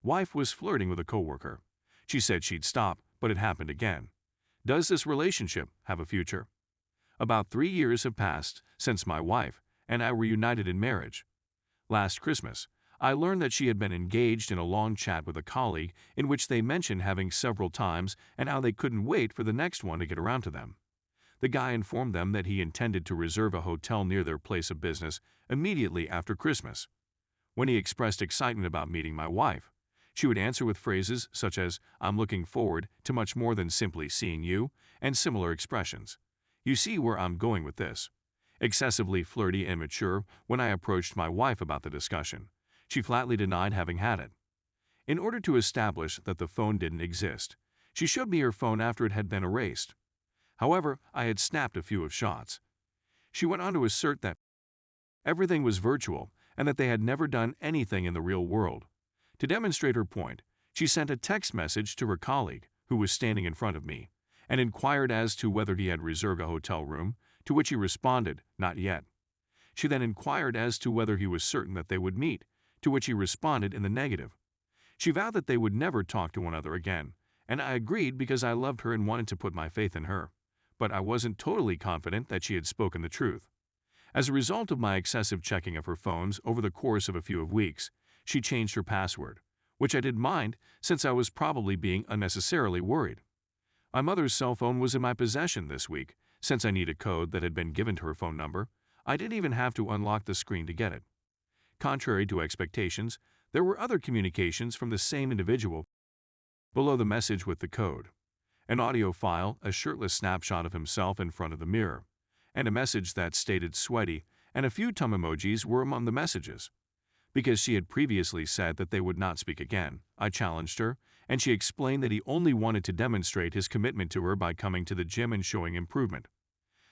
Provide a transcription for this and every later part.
Wife was flirting with a coworker. She said she'd stop, but it happened again. Does this relationship have a future? About 3 years have passed since my wife and I were united in marriage. Last Christmas, I learned that she had been engaged in a long chat with a colleague in which they mentioned having several times and how they couldn't wait for the next one to get around to them. The guy informed them that he intended to reserve a hotel near their place of business immediately after Christmas. When he expressed excitement about meeting my wife, she would answer with phrases such as, "I'm looking forward to much more than simply seeing you," and similar expressions. You see where I'm going with this. Excessively flirty and mature. When I approached my wife about the discussion, she flatly denied having had it. In order to establish that the phone didn't exist, she showed me her phone after it had been erased. However, I had snapped a few of shots. She went on to assert that everything was virtual and that they had never done anything in the real world. To demonstrate her point, she sent a text message to her colleague, who was standing in front of me, and inquired as to whether he had reserved a hotel room, to which he responded, "Not yet." She then inquired as to whether he was certain that they would meet, to which he responded in the negative. She vowed that they would never talk to one another again, and I agreed because I loved her and wanted to put my faith in her. But I wasn't totally confident that she had spoken the truth. As a result of my excessive checking of her phones over the course of a few weeks, she changed her password, which I didn't mind since I was probably being unnecessarily worried. My mother's cell phone was in my possession this week. Since I needed a code that had been given to her phone number, I didn't even have to unlock the screen to get it. Contrary to expectations, there were other communications from the same individual below the message with the code. An audio file, a shirtless snapshot of himself in front of the mirror, and a message that stated "sweaty," and a few tongue emojis were among the messages. Because she had previously said that they would not speak again, I challenged her, and she explained that he only wanted to demonstrate his commitment to her by coming to the gym and showing improvement.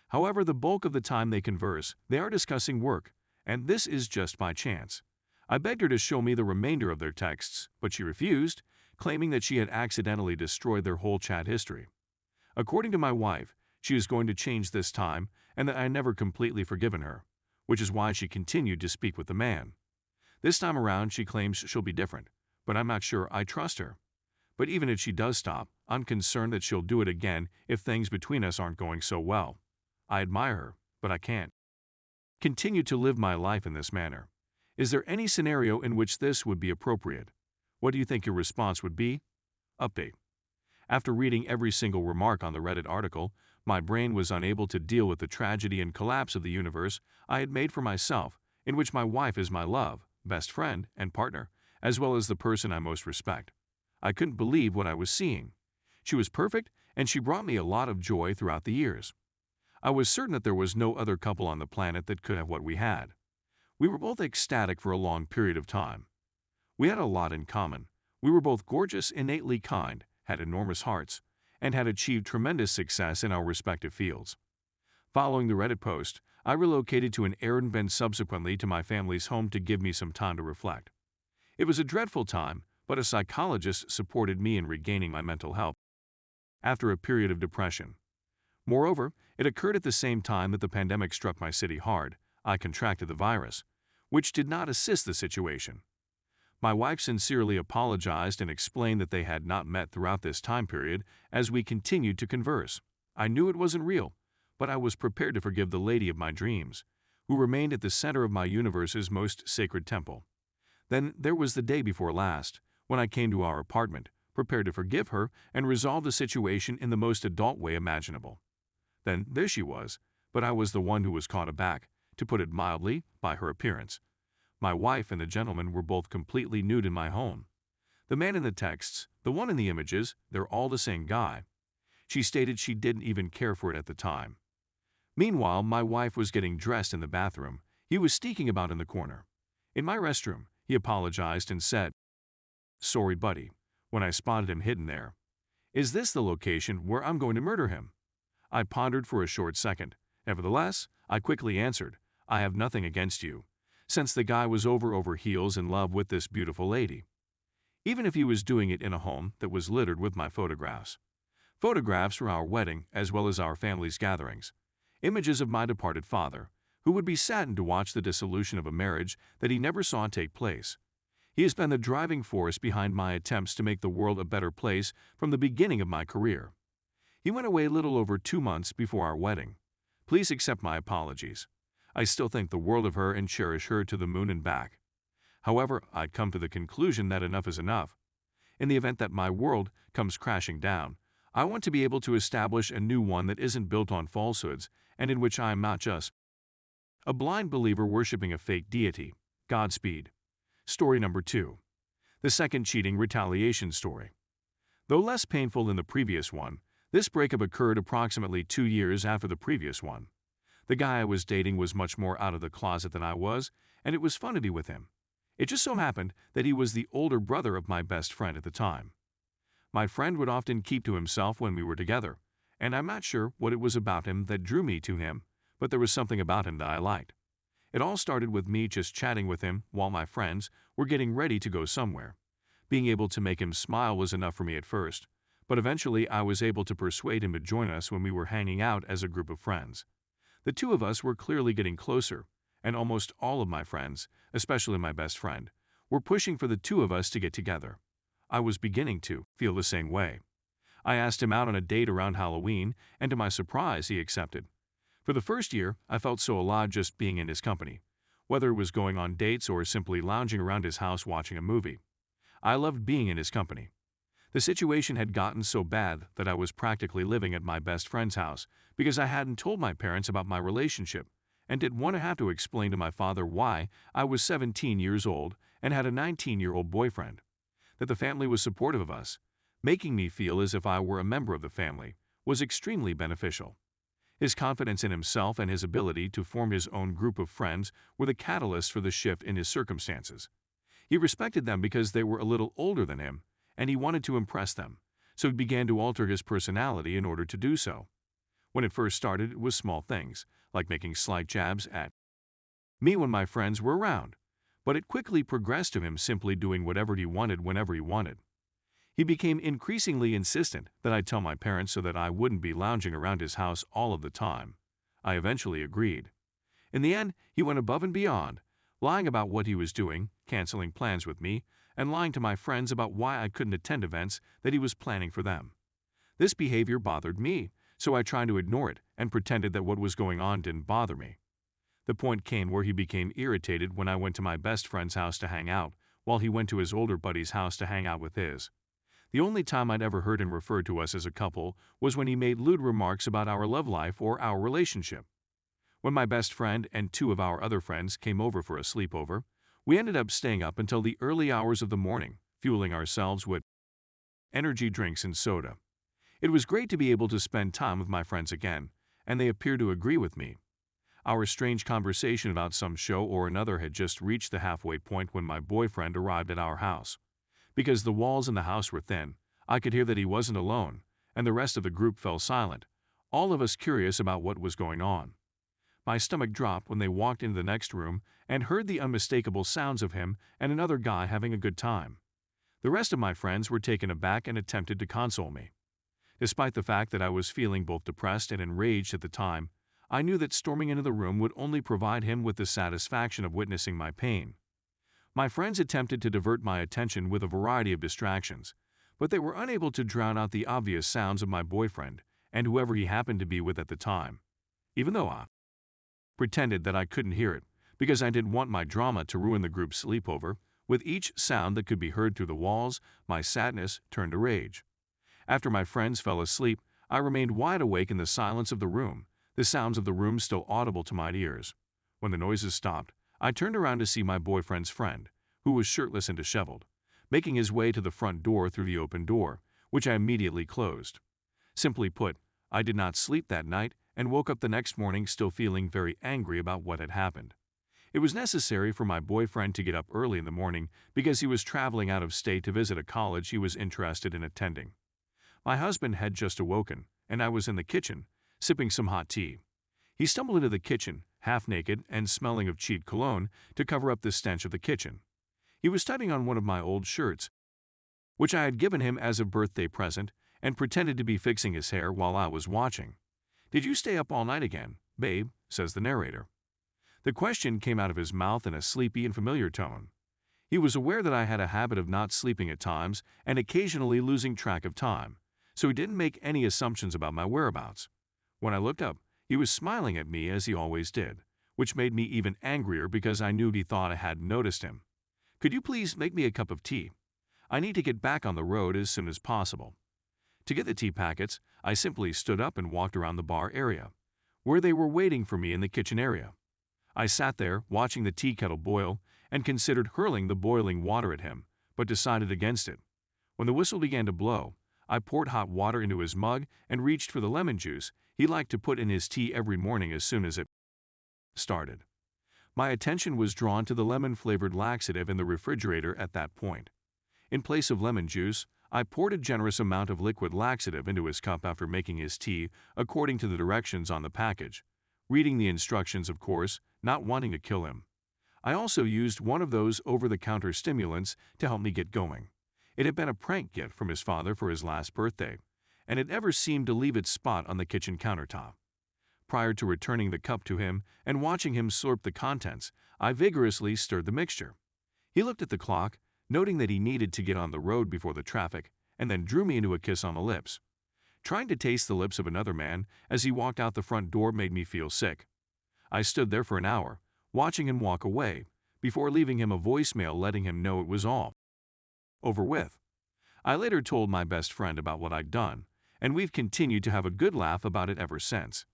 However, the bulk of the time they converse, they are discussing work, and this is just by chance. I begged her to show me the remainder of their texts, but she refused, claiming that she had accidentally destroyed their whole chat history. According to my wife, she is going to change this time and that I never completely forgiven her, which is why she continued to speak with the man. This time around, she claims she'll be different, but I'm not sure I trust her. But even if she does stop, I'm concerned that she'll do it again if things between us aren't going so well. I admire her, but I can't continue to live my life in this manner. Is there any scenario in which this would be appropriate? What do you think your response would be? Update. After reading every single remark on the Reddit article, my brain was unable to deal with the tragedy and collapse of the universe I had made for myself, in which my wife is my love, best friend, and partner, as well as the person I most respect. I couldn't believe what I was seeing. She was perfect, and she brought me a lot of joy throughout the years. I was certain that there was no other couple on the planet that could have what we had. We were both ecstatic for a long period of time. We had a lot in common. We were both gorgeous, innately kind, had enormous hearts, and had achieved tremendous success in our respective fields. Following the Reddit post, I relocated to an Airbnb subsequently to my family's home to give me some time to reflect. It was a dreadful time, but a psychologist supported me in regaining my mental health after a period of depression. Moreover, it occurred at the same time that the pandemic struck my city hard. I contracted the virus, which did not assist the situation. My wife sincerely apologized and explained that they had not met throughout this time period as we continued to converse. I knew it wasn't real, but I was prepared to forgive the lady of my dreams, who remained at the center of my universe's most sacred temple. Then there was the day before last, when I came to our apartment, prepared to forgive her and resolve the situation in the most adult way imaginable. Then there she was, but I was the one who was caught aback, to put it mildly, by her appearance. My wife and the gentleman were both completely nude in my home. The man in the texts, the one in the images, they're all the same guy. She stated she didn't even care for it at the time. Meanwhile, my wife was getting dressed in the bathroom. He was sneaking about in the corner. In my restroom, he apologized and said, "Sorry, buddy," when I spotted him hidden there. Is this the location where I'm going to murder him? I pondered for a short second. Nevertheless, I quickly answered, I have nothing against you, since the guy was over heels in love with this beautiful lady. Even if he was doing it in a home that was littered with my photographs. Photographs from our wedding as well as our family's gatherings. Images of my departed father, who would be saddened to watch the dissolution of a marriage that he never saw take place. He has been the driving force behind my attempts to make the world a better place from the beginning of my career. He went away a little over 2 months before our wedding. Please accept my apologies. I still think the world of her and cherish her to the moon and back. However, I'd come to the conclusion that enough is enough. In the event that my world comes crashing down, I want to be able to establish a new one that isn't built on falsehoods and in which I am not just a blind believer worshipping a fake deity. Godspeed. Story number 2. The second cheating retaliation story. Though less painful than the previous one, this breakup occurred approximately 2 years after the previous one. The guy I was dating was much more out of the closet than I was, and it was fun to be with him. It just so happened that he was the older brother of my best friend at the time. My friend would often keep to himself when we were together, and I'm not sure what it was about him that drew me to him, but there was something about him that I liked. It all started with me just chatting with him while my friends were getting ready to go somewhere. Being able to make him smile was enough for me at first, but eventually I was able to persuade him to join us when we were hanging out as a group of friends. The two of us were clearly getting closer, and almost all of my friends, especially my best friend, were pushing for the two of us to get together. I was beginning to feel the same way. I asked him out on a date around Halloween, and to my surprise, he accepted. For the first year, I felt so alive just being in his company, whether it was going on dates or simply lounging around his house watching a movie. I loved being in his company. The situation had gotten so bad that I was practically living at my best friend's house because I hadn't told my parents about my relationship and didn't want to have to explain to my father why I was 17 years old and had a 19-year-old boyfriend. That the family was supportive of us, making me feel as if I were a member of the family, was extremely beneficial. His confidence in himself and his ability to form his own group of friends were the catalyst for the shift in his circumstances. He respected them because they were a little older than him, and he wanted to impress them, so he began to alter his personality in order to do so. When it first started, it was small things, like making slight jabs at me when my friends were around, but it quickly progressed to him simply doing whatever he wanted whenever he wanted. He became increasingly insistent that I tell my parents so that I wouldn't be lounging around his house all of the time. I eventually agreed. In the end, he went above and beyond, lying about what he was doing, canceling plans with me, and lying to my friends about why I couldn't attend events that he was planning for them. This behavior bothered me, so I tried to ignore it and pretended that what was going on didn't bother me. The point came where he became irritated when I went to my best friend's house to hang out, while he went to his older buddy's house to hang out with his. The only time I'd ever heard him refer to us as a couple was when he made lewd remarks about our love life or our relationship. When my best friend and 2 of our other friends came over for a sleepover, we ended up staying up until the early hours of the morning, fueling ourselves with energy drinks and soda. It was great to be able to spend time with my friends again, and they appeared to agree with me. Our strange conversation about some show or another had just reached the halfway point when my boyfriend arrived at our house. Because the walls in the house were thin, I could hear that he wasn't alone, and the rest of the group fell silent, all of us curious about what was going on. My stomach dropped when they walked into the next room and heard the unmistakable sounds of him and another guy having a good time. The rest of my friends were taken aback and attempted to console me. Despite the fact that I was feeling both depressed and enraged at the time, I knew that storming into the room would only provide him with the satisfaction of witnessing my pain. My friends attempted to divert my attention with a variety of distractions, but they were unable to drown out the obvious sounds of my boyfriend and whoever he happened to be with at the time, even though I pretended that I couldn't hear it because I didn't want my drama to ruin the group's sleepover. With each sound that could be heard through the walls, my sadness turned to rage. After my friends fell asleep, I remained wide awake in the silence of the room, the sounds of the room still audible to my ears. When the noises stopped, I turned around to see my boyfriend's friend, who was shirtless and disheveled, making his way to the front door through the open door, which I immediately closed. Simply put, I did not sleep that night and woke up the next morning still feeling very angry about what had happened. It was necessary for my boyfriend to get up early in the morning because he was traveling out of state to visit a college he was interested in attending. My husband had just awoken, and I was in the kitchen, sipping some hot tea. He stumbled into the kitchen, half naked and smelling of cheap cologne, to cover up the stench of the kitchen. He was tugging on one of my old shirts, which I had given him as a birthday present, and pretended to be fixing his hair while I was watching. "Did you stay up all night again, babe?" says the narrator. The question came out of his mouth in a sleepy and familiar tone. He was aware that I had a habit of not sleeping at times and occasionally losing track of time, so he didn't make any assumptions about my whereabouts. When I looked up, he was smiling at me as he always did, which made me even angrier because I knew he thought I hadn't noticed him. "Could you please make me a cup of tea? I need to get back on the road as soon as possible." To get the tea packets, I simply stood up and walked around the bar area, where they were waiting for me in the kitchen area. I sat there, watching the tea kettle boil, and considered hurling the boiling water at him, but decided against it. When the whistle began to blow, I poured hot water into his mug and reached for the lemon juice he liked to put in his tea every morning as soon as it started. My attention was drawn to the lemon-flavored laxative in the refrigerator at that point. In place of lemon juice, I poured a generous amount of liquid laxative into his cup after making his tea according to the directions on the package, reading the instructions, of course, not wanting to kill him. I also used one of those over-the-counter stimulants to help me get going. It had been a prank gift from his father for his last birthday, and it never seemed to leave its spot on the kitchen countertop. Prior to returning the cup to him and watching him slurp the contents, I vigorously stirred the mixture. He looked at the clock, noting that he needed to get on the road before the traffic, and then drew me into a kiss on the lips. Trying to taste the lips of another man as he walked out the front door made me feel sick. I stood there for an hour, watching him walk away, before leaving him a voicemail letting him know it was all over with. I later told my best friend about what I'd done, and we've continued to have a good laugh about it ever since.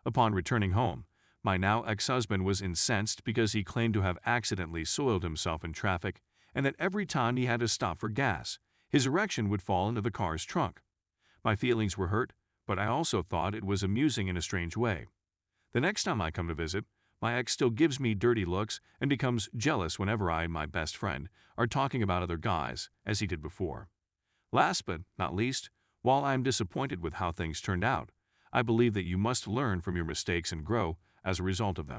Upon returning home, my now ex-husband was incensed because he claimed to have accidentally soiled himself in traffic and that every time he had to stop for gas, his erection would fall into the car's trunk. My feelings were hurt, but I also thought it was amusing in a strange way. The next time I come to visit, my ex still gives me dirty looks and becomes jealous whenever I and my best friend are talking about other guys, as he did before. Last but not least, while I am disappointed with how things turned out, I believe that you must learn from your mistakes and grow as a result of them.